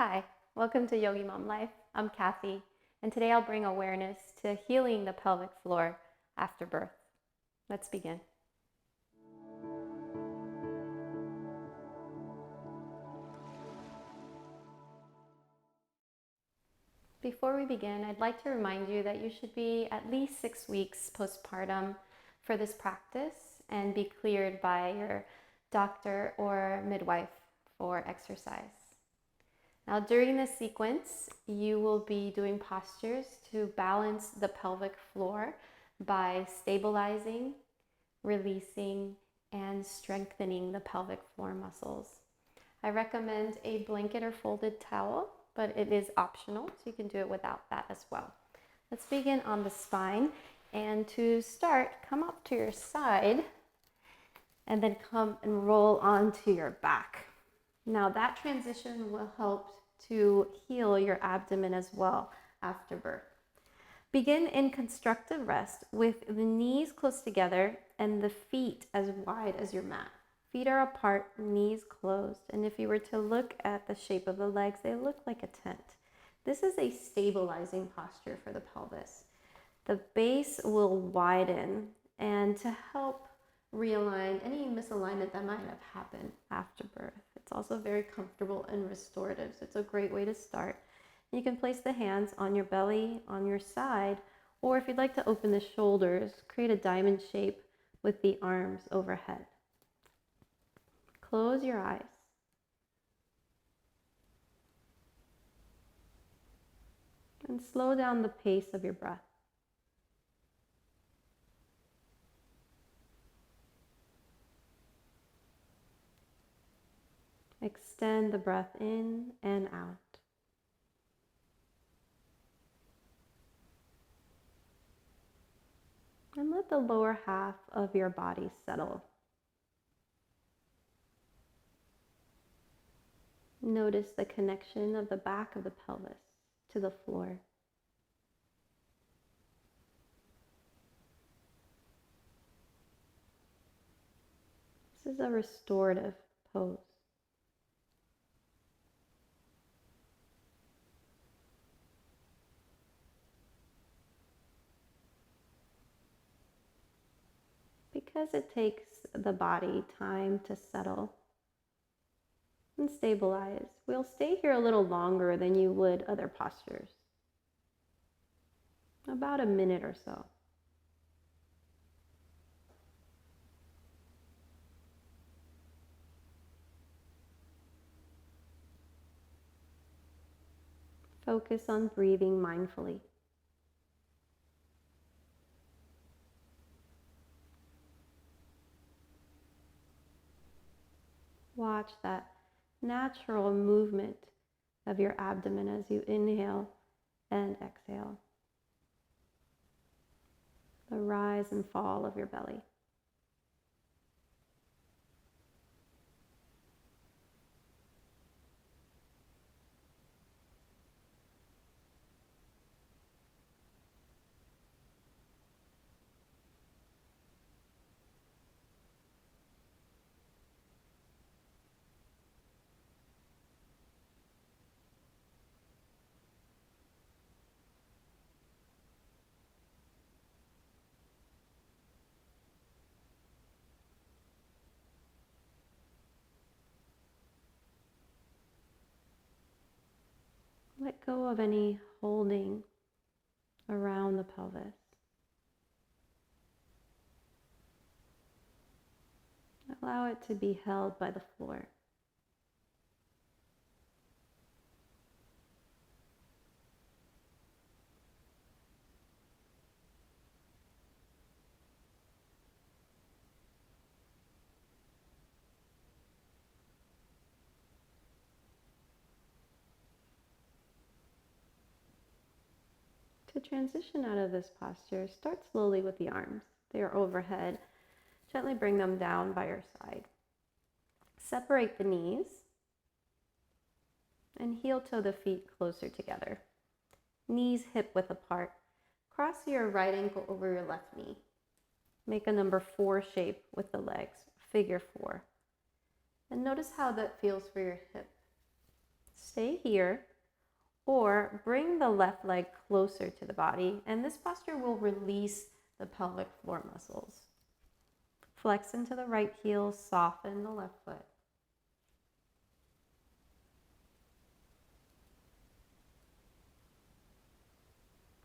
Hi, welcome to Yogi Mom Life. I'm Kathy, and today I'll bring awareness to healing the pelvic floor after birth. Let's begin. Before we begin, I'd like to remind you that you should be at least 6 weeks postpartum for this practice and be cleared by your doctor or midwife for exercise. Now, during this sequence, you will be doing postures to balance the pelvic floor by stabilizing, releasing, and strengthening the pelvic floor muscles. I recommend a blanket or folded towel, but it is optional, so you can do it without that as well. Let's begin on the spine, and to start, come up to your side and then come and roll onto your back. Now that transition will help to heal your abdomen as well after birth. Begin in constructive rest with the knees close together and the feet as wide as your mat. Feet are apart, knees closed, and if you were to look at the shape of the legs, they look like a tent. This is a stabilizing posture for the pelvis. The base will widen, and to help realign any misalignment that might have happened after birth. It's also very comfortable and restorative, so it's a great way to start. You can place the hands on your belly, on your side, or if you'd like to open the shoulders, create a diamond shape with the arms overhead. Close your eyes. And slow down the pace of your breath. Extend the breath in and out. And let the lower half of your body settle. Notice the connection of the back of the pelvis to the floor. This is a restorative pose. Because it takes the body time to settle and stabilize, we'll stay here a little longer than you would other postures. About a minute or so. Focus on breathing mindfully. Watch that natural movement of your abdomen as you inhale and exhale. The rise and fall of your belly. Let go of any holding around the pelvis. Allow it to be held by the floor. To transition out of this posture, start slowly with the arms. They are overhead. Gently bring them down by your side. Separate the knees and heel-toe the feet closer together. Knees hip-width apart. Cross your right ankle over your left knee. Make a number 4 shape with the legs, figure 4. And notice how that feels for your hip. stay here, or bring the left leg closer to the body, and this posture will release the pelvic floor muscles. Flex into the right heel, soften the left foot.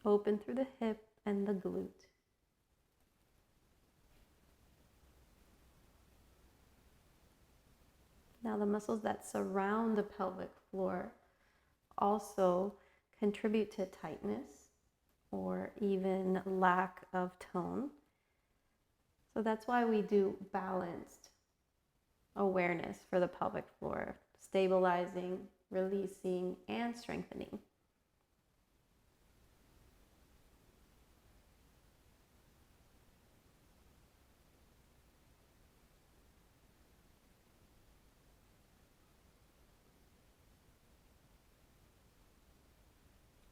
Open through the hip and the glute. Now the muscles that surround the pelvic floor also contribute to tightness or even lack of tone. So that's why we do balanced awareness for the pelvic floor, stabilizing, releasing, and strengthening.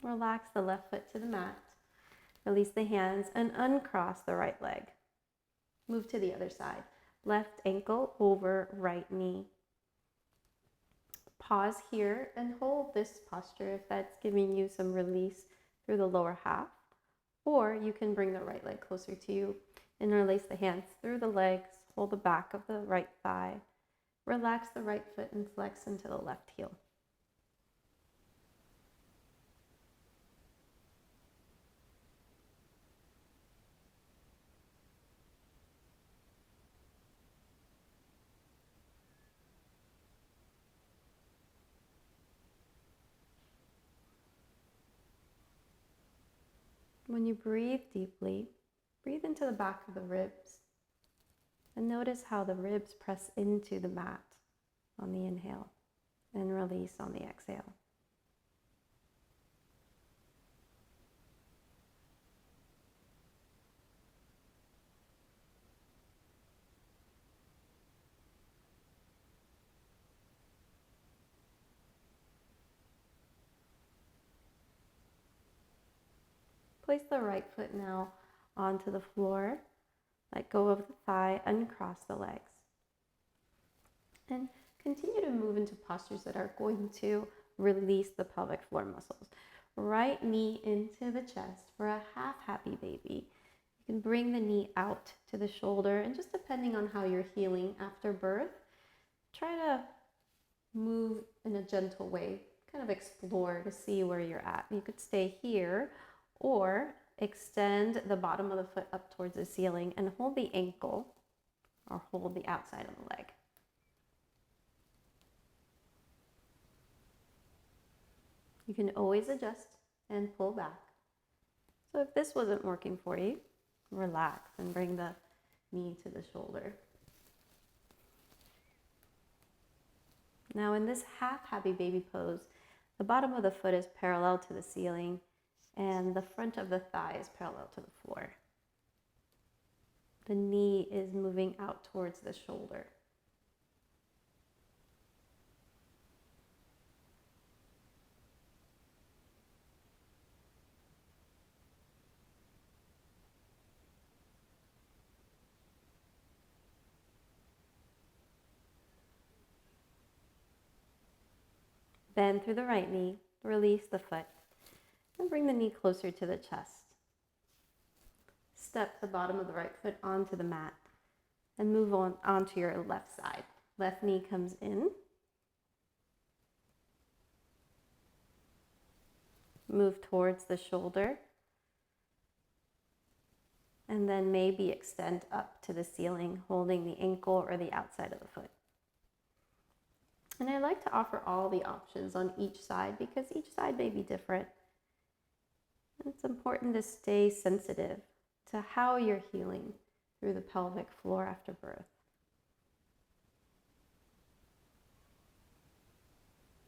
Relax the left foot to the mat. Release the hands and uncross the right leg. Move to the other side. Left ankle over right knee. Pause here and hold this posture if that's giving you some release through the lower half. Or you can bring the right leg closer to you and release the hands through the legs. Hold the back of the right thigh. Relax the right foot and flex into the left heel. When you breathe deeply, breathe into the back of the ribs and notice how the ribs press into the mat on the inhale and release on the exhale. Place the right foot now onto the floor. Let go of the thigh, uncross the legs. And continue to move into postures that are going to release the pelvic floor muscles. Right knee into the chest for a half happy baby. You can bring the knee out to the shoulder, and just depending on how you're healing after birth, try to move in a gentle way. Kind of explore to see where you're at. You could stay here, or extend the bottom of the foot up towards the ceiling and hold the ankle or hold the outside of the leg. You can always adjust and pull back. So if this wasn't working for you, relax and bring the knee to the shoulder. Now in this half happy baby pose, the bottom of the foot is parallel to the ceiling and the front of the thigh is parallel to the floor. The knee is moving out towards the shoulder. Bend through the right knee, release the foot, and bring the knee closer to the chest. Step the bottom of the right foot onto the mat and move onto your left side. Left knee comes in. Move towards the shoulder. And then maybe extend up to the ceiling, holding the ankle or the outside of the foot. And I like to offer all the options on each side because each side may be different. And it's important to stay sensitive to how you're healing through the pelvic floor after birth.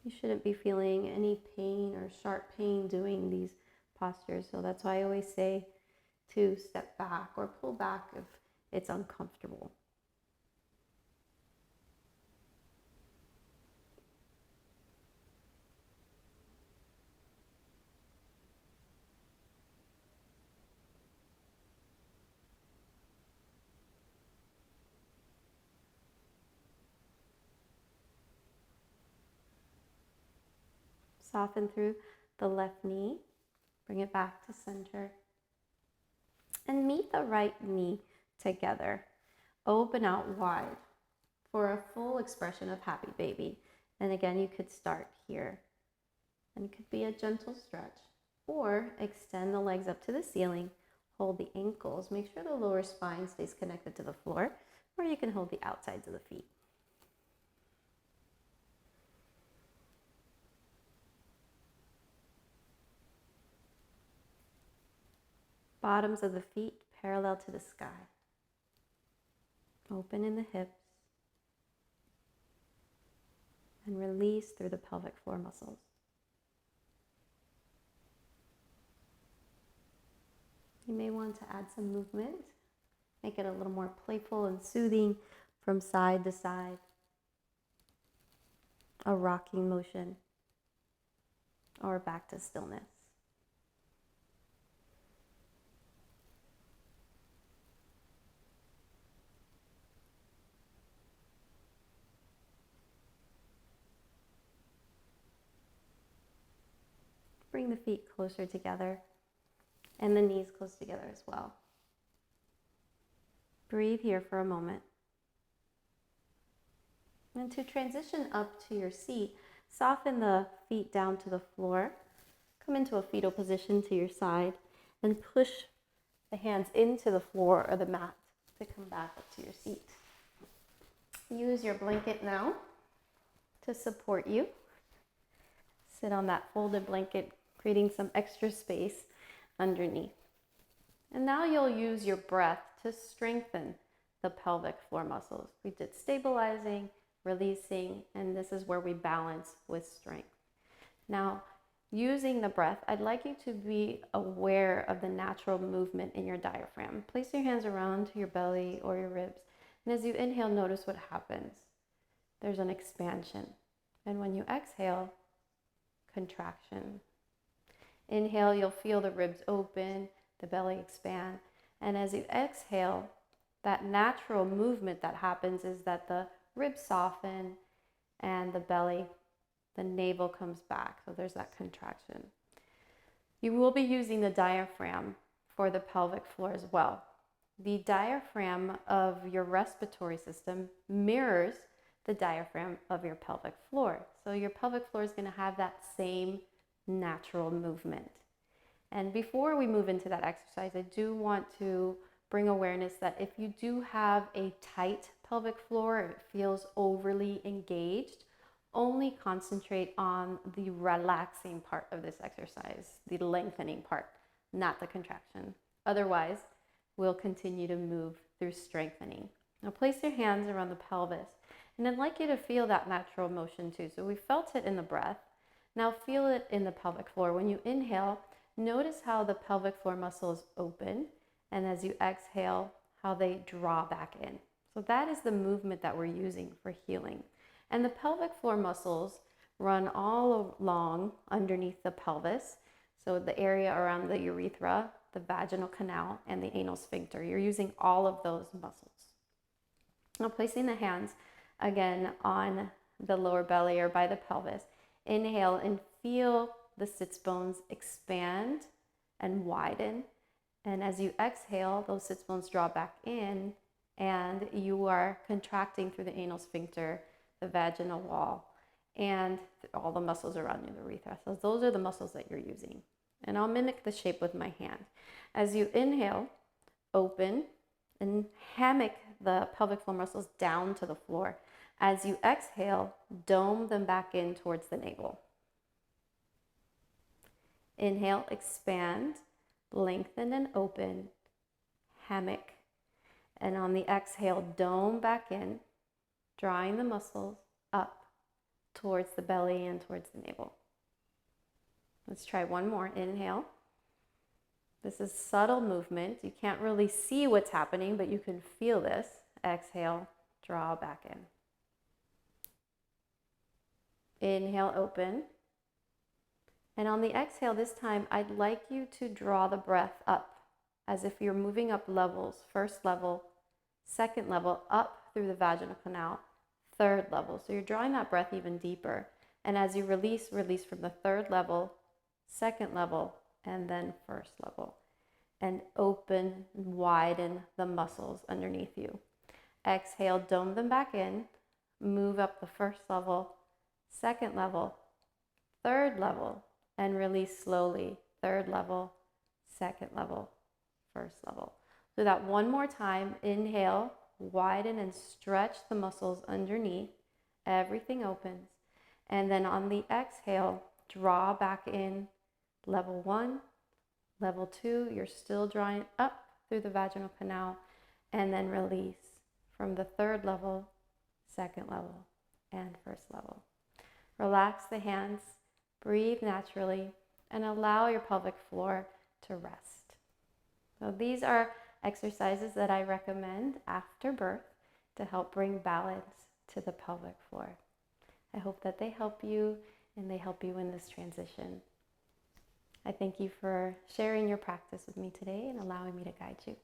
You shouldn't be feeling any pain or sharp pain doing these postures. So that's why I always say to step back or pull back if it's uncomfortable. Soften through the left knee. Bring it back to center. And meet the right knee together. Open out wide for a full expression of happy baby. And again, you could start here. And it could be a gentle stretch. Or extend the legs up to the ceiling. Hold the ankles. Make sure the lower spine stays connected to the floor. Or you can hold the outsides of the feet. Bottoms of the feet parallel to the sky. Open in the hips. And release through the pelvic floor muscles. You may want to add some movement. Make it a little more playful and soothing from side to side. A rocking motion. Or back to stillness. Bring the feet closer together and the knees close together as well. Breathe here for a moment. And to transition up to your seat, soften the feet down to the floor. Come into a fetal position to your side and push the hands into the floor or the mat to come back up to your seat. Use your blanket now to support you. Sit on that folded blanket, creating some extra space underneath. And now you'll use your breath to strengthen the pelvic floor muscles. We did stabilizing, releasing, and this is where we balance with strength. Now, using the breath, I'd like you to be aware of the natural movement in your diaphragm. Place your hands around your belly or your ribs, and as you inhale, notice what happens. There's an expansion. And when you exhale, contraction. Inhale, you'll feel the ribs open, the belly expand. And as you exhale, that natural movement that happens is that the ribs soften and the belly, the navel comes back. So there's that contraction. You will be using the diaphragm for the pelvic floor as well. The diaphragm of your respiratory system mirrors the diaphragm of your pelvic floor. So your pelvic floor is going to have that same natural movement. And before we move into that exercise, I do want to bring awareness that if you do have a tight pelvic floor, it feels overly engaged, only concentrate on the relaxing part of this exercise, the lengthening part, not the contraction. Otherwise, we'll continue to move through strengthening. Now place your hands around the pelvis, and I'd like you to feel that natural motion too. So we felt it in the breath. Now feel it in the pelvic floor. When you inhale, notice how the pelvic floor muscles open, and as you exhale, how they draw back in. So that is the movement that we're using for healing. And the pelvic floor muscles run all along underneath the pelvis. So the area around the urethra, the vaginal canal, and the anal sphincter. You're using all of those muscles. Now placing the hands again on the lower belly or by the pelvis. Inhale and feel the sits bones expand and widen. And as you exhale, those sits bones draw back in, and you are contracting through the anal sphincter, the vaginal wall, and all the muscles around your urethra. So those are the muscles that you're using. And I'll mimic the shape with my hand. As you inhale, open and hammock the pelvic floor muscles down to the floor. As you exhale, dome them back in towards the navel. Inhale, expand, lengthen and open, hammock. And on the exhale, dome back in, drawing the muscles up towards the belly and towards the navel. Let's try one more. Inhale. This is subtle movement. You can't really see what's happening, but you can feel this. Exhale, draw back in. Inhale, open. And on the exhale this time, I'd like you to draw the breath up as if you're moving up levels. First level, second level, up through the vaginal canal, third level. So you're drawing that breath even deeper. And as you release, release from the third level, second level, and then first level. And open, widen the muscles underneath you. Exhale, dome them back in. Move up the first level, second level, third level, and release slowly. Third level, second level, first level. Do that one more time. Inhale, widen and stretch the muscles underneath. Everything opens. And then on the exhale, draw back in level 1, level 2. You're still drawing up through the vaginal canal. And then release from the third level, second level, and first level. Relax the hands, breathe naturally, and allow your pelvic floor to rest. So these are exercises that I recommend after birth to help bring balance to the pelvic floor. I hope that they help you and they help you in this transition. I thank you for sharing your practice with me today and allowing me to guide you.